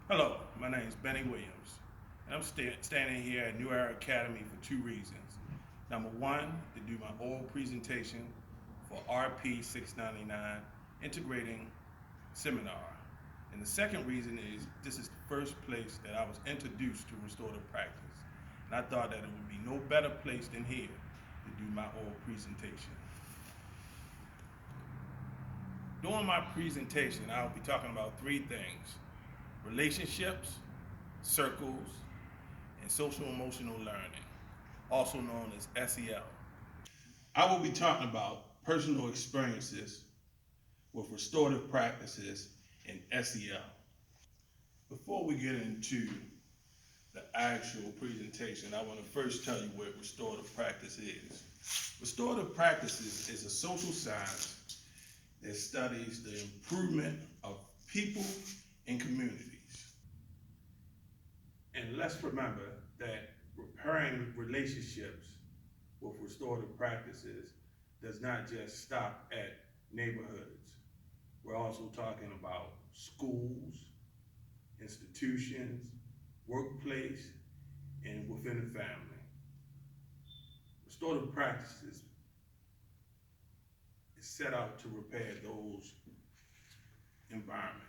Hello, my name is Benny Williams, and I'm standing here at New Era Academy for two reasons. Number one, to do my oral presentation for RP699 Integrating Seminar. And the second reason is this is the first place that I was introduced to restorative practice. And I thought that it would be no better place than here to do my oral presentation. During my presentation, I'll be talking about three things: relationships, circles, and social emotional learning, also known as SEL. I will be talking about personal experiences with restorative practices and SEL. Before we get into the actual presentation, I want to first tell you what restorative practice is. Restorative practices is a social science that studies the improvement of people and communities. And let's remember that repairing relationships with restorative practices does not just stop at neighborhoods. We're also talking about schools, institutions, workplace, and within the family. Restorative practices is set out to repair those environments.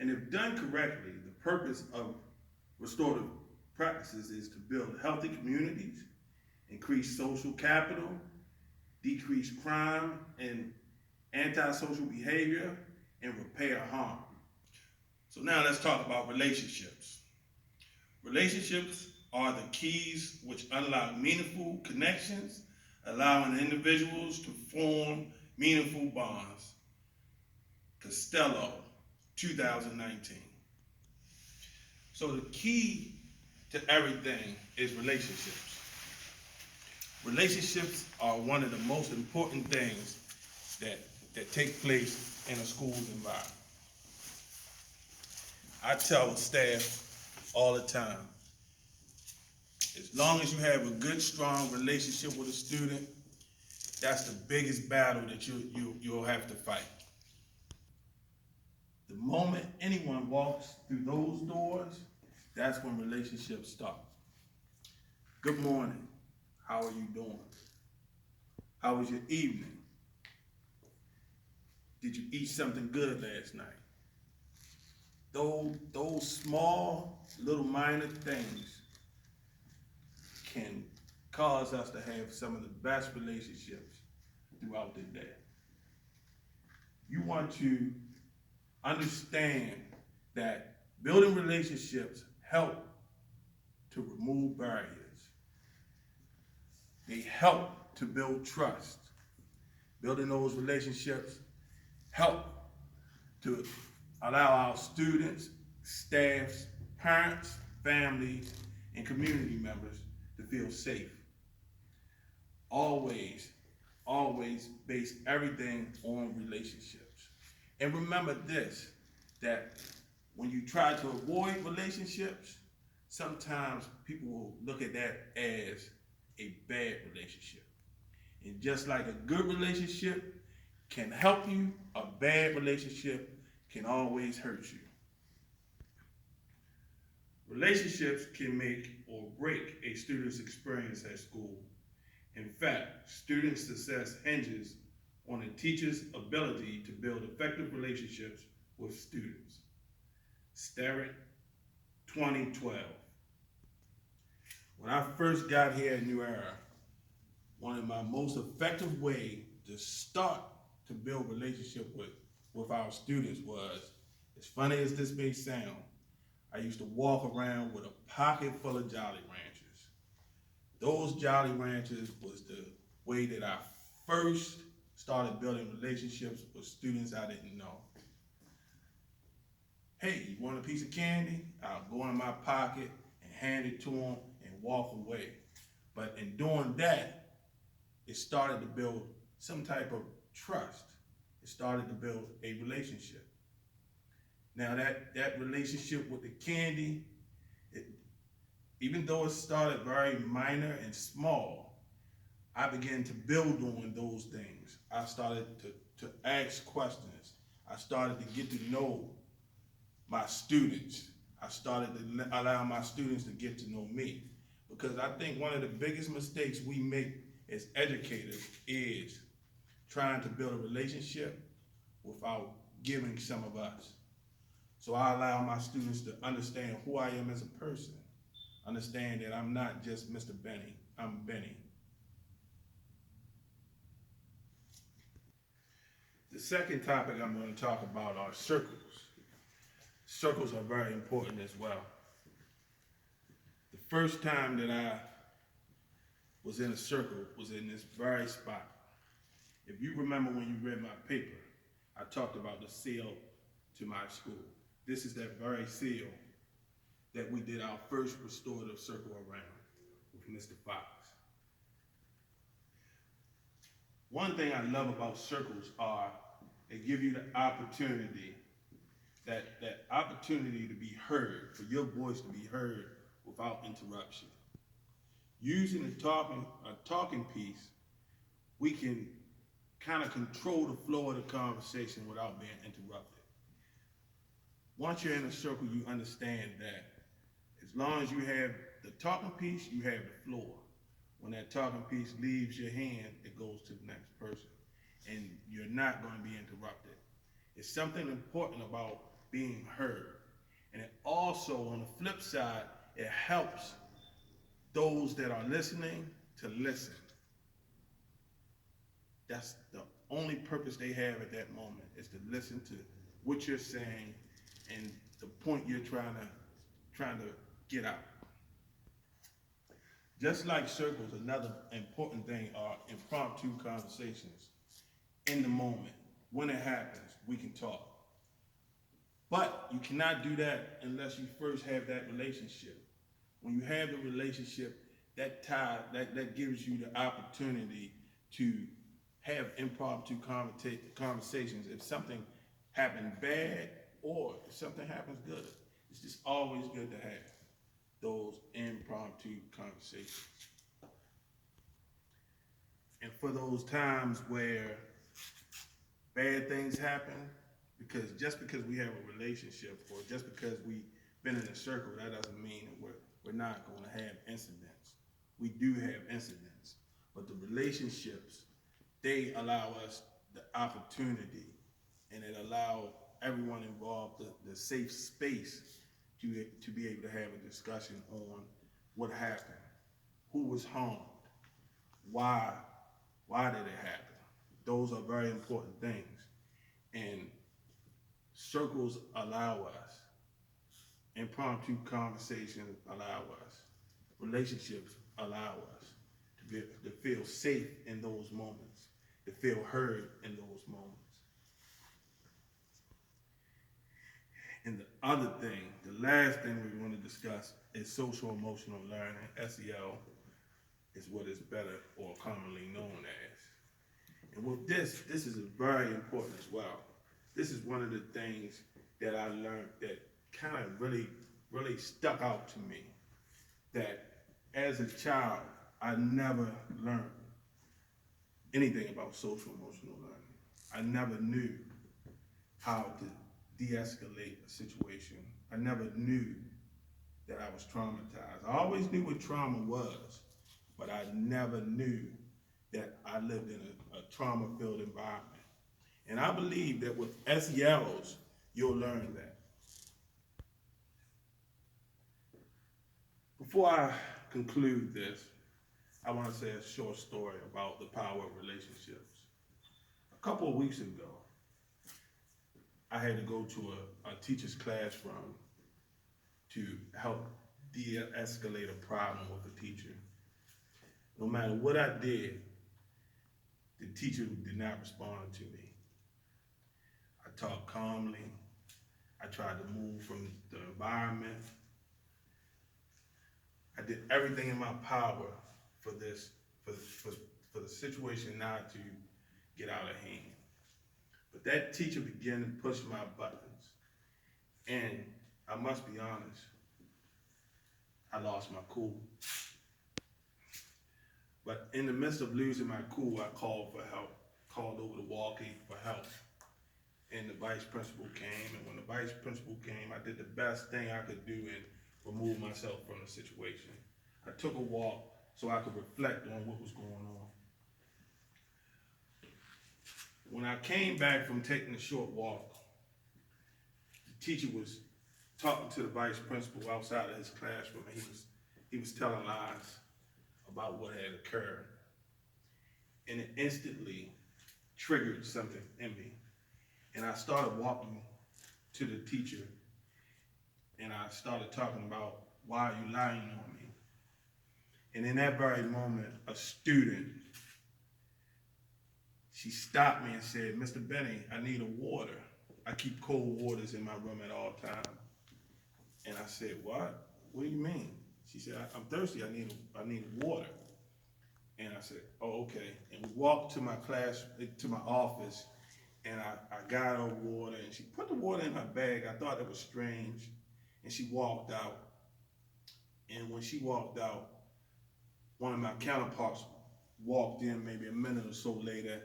And if done correctly, the purpose of restorative practices is to build healthy communities, increase social capital, decrease crime and antisocial behavior, and repair harm. So now let's talk about relationships. Relationships are the keys which unlock meaningful connections, allowing individuals to form meaningful bonds. Costello, 2019. So the key to everything is relationships. Relationships are one of the most important things that take place in a school's environment. I tell staff all the time, as long as you have a good, strong relationship with a student, that's the biggest battle that you'll have to fight. The moment anyone walks through those doors, that's when relationships start. Good morning. How are you doing? How was your evening? Did you eat something good last night? Those small, little minor things can cause us to have some of the best relationships throughout the day. You want to understand that building relationships help to remove barriers. They help to build trust. Building those relationships help to allow our students, staffs, parents, families, and community members to feel safe. Always, always base everything on relationships. And remember this, that when you try to avoid relationships, sometimes people will look at that as a bad relationship. And just like a good relationship can help you, a bad relationship can always hurt you. Relationships can make or break a student's experience at school. In fact, student success hinges on a teacher's ability to build effective relationships with students. Starrett, 2012. When I first got here at New Era, one of my most effective ways to start to build relationship with our students was, as funny as this may sound, I used to walk around with a pocket full of Jolly Ranchers. Those Jolly Ranchers was the way that I first started building relationships with students I didn't know. Hey, you want a piece of candy? I'll go in my pocket and hand it to them and walk away. But in doing that, it started to build some type of trust. It started to build a relationship. Now that relationship with the candy, even though it started very minor and small, I began to build on those things. I started to ask questions. I started to get to know my students. I started to allow my students to get to know me. Because I think one of the biggest mistakes we make as educators is trying to build a relationship without giving some of us. So I allow my students to understand who I am as a person. Understand that I'm not just Mr. Benny, I'm Benny. The second topic I'm going to talk about are circles. Circles are very important as well. The first time that I was in a circle was in this very spot. If you remember when you read my paper, I talked about the seal to my school. This is that very seal that we did our first restorative circle around with Mr. Fox. One thing I love about circles are they give you the opportunity, that opportunity to be heard, for your voice to be heard without interruption. Using a talking piece, we can kind of control the flow of the conversation without being interrupted. Once you're in a circle, you understand that as long as you have the talking piece, you have the floor. When that talking piece leaves your hand, it goes to the next person, and you're not going to be interrupted. It's something important about being heard. And it also, on the flip side, it helps those that are listening to listen. That's the only purpose they have at that moment, is to listen to what you're saying and the point you're trying to get out. Just like circles, another important thing are impromptu conversations in the moment. When it happens, we can talk. But you cannot do that unless you first have that relationship. When you have the relationship, that gives you the opportunity to have impromptu conversations. If something happened bad or if something happens good, it's just always good to have those impromptu conversations. And for those times where bad things happen, just because we have a relationship or just because we've been in a circle, that doesn't mean that we're not going to have incidents. We do have incidents, but the relationships, they allow us the opportunity, and it allows everyone involved the safe space to be able to have a discussion on what happened, who was harmed, why did it happen. Those are very important things, and circles allow us, impromptu conversations allow us, relationships allow us to feel safe in those moments, to feel heard in those moments. And the other thing, the last thing we want to discuss is social emotional learning. SEL is what is better or commonly known as. And with this is very important as well. This is one of the things that I learned that kind of really stuck out to me. That as a child, I never learned anything about social emotional learning. I never knew how to de-escalate a situation. I never knew that I was traumatized. I always knew what trauma was, but I never knew that I lived in a trauma-filled environment. And I believe that with SELs, you'll learn that. Before I conclude this, I want to say a short story about the power of relationships. A couple of weeks ago, I had to go to a teacher's classroom to help de-escalate a problem with a teacher. No matter what I did, the teacher did not respond to me. I talked calmly. I tried to move from the environment. I did everything in my power for the situation not to get out of hand. But that teacher began to push my buttons. And I must be honest, I lost my cool. But in the midst of losing my cool, I called for help, called over the walkie for help. and the vice principal came, and when the vice principal came, I did the best thing I could do and remove myself from the situation. I took a walk so I could reflect on what was going on. When I came back from taking the short walk, the teacher was talking to the vice principal outside of his classroom, and he was telling lies about what had occurred. And it instantly triggered something in me. And I started walking to the teacher, and I started talking about, why are you lying on me? And in that very moment, a student, she stopped me and said, Mr. Benny, I need a water. I keep cold waters in my room at all times. And I said, what? What do you mean? She said, I'm thirsty, I need water. And I said, oh, okay. And we walked to my class, to my office, and I got her water, and she put the water in her bag. I thought it was strange. And she walked out. And when she walked out, one of my counterparts walked in maybe a minute or so later,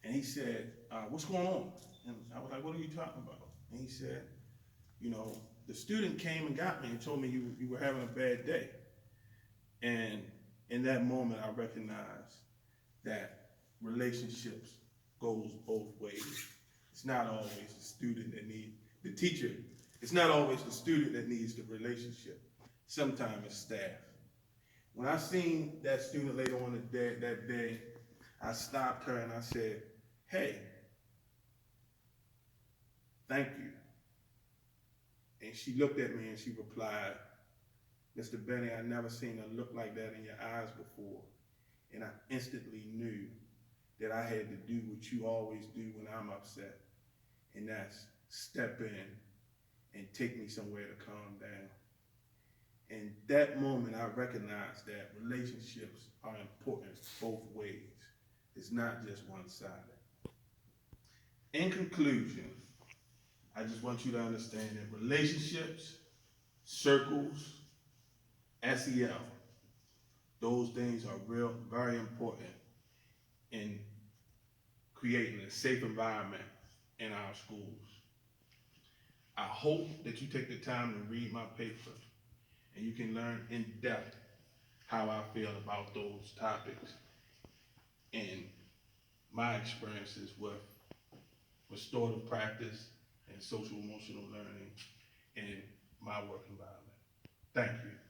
and he said, what's going on? And I was like, what are you talking about? And he said, you know, the student came and got me and told me you were having a bad day. And in that moment, I recognized that relationships goes both ways. It's not always the student that needs the teacher. It's not always the student that needs the relationship. Sometimes it's staff. When I seen that student later on that day, I stopped her and I said, hey, thank you. And she looked at me and she replied, Mr. Benny, I never seen a look like that in your eyes before. And I instantly knew that I had to do what you always do when I'm upset. And that's step in and take me somewhere to calm down. And that moment I recognized that relationships are important both ways. It's not just one-sided. In conclusion, I just want you to understand that relationships, circles, SEL, those things are very important in creating a safe environment in our schools. I hope that you take the time to read my paper and you can learn in depth how I feel about those topics and my experiences with restorative practice and social emotional learning in my work environment. Thank you.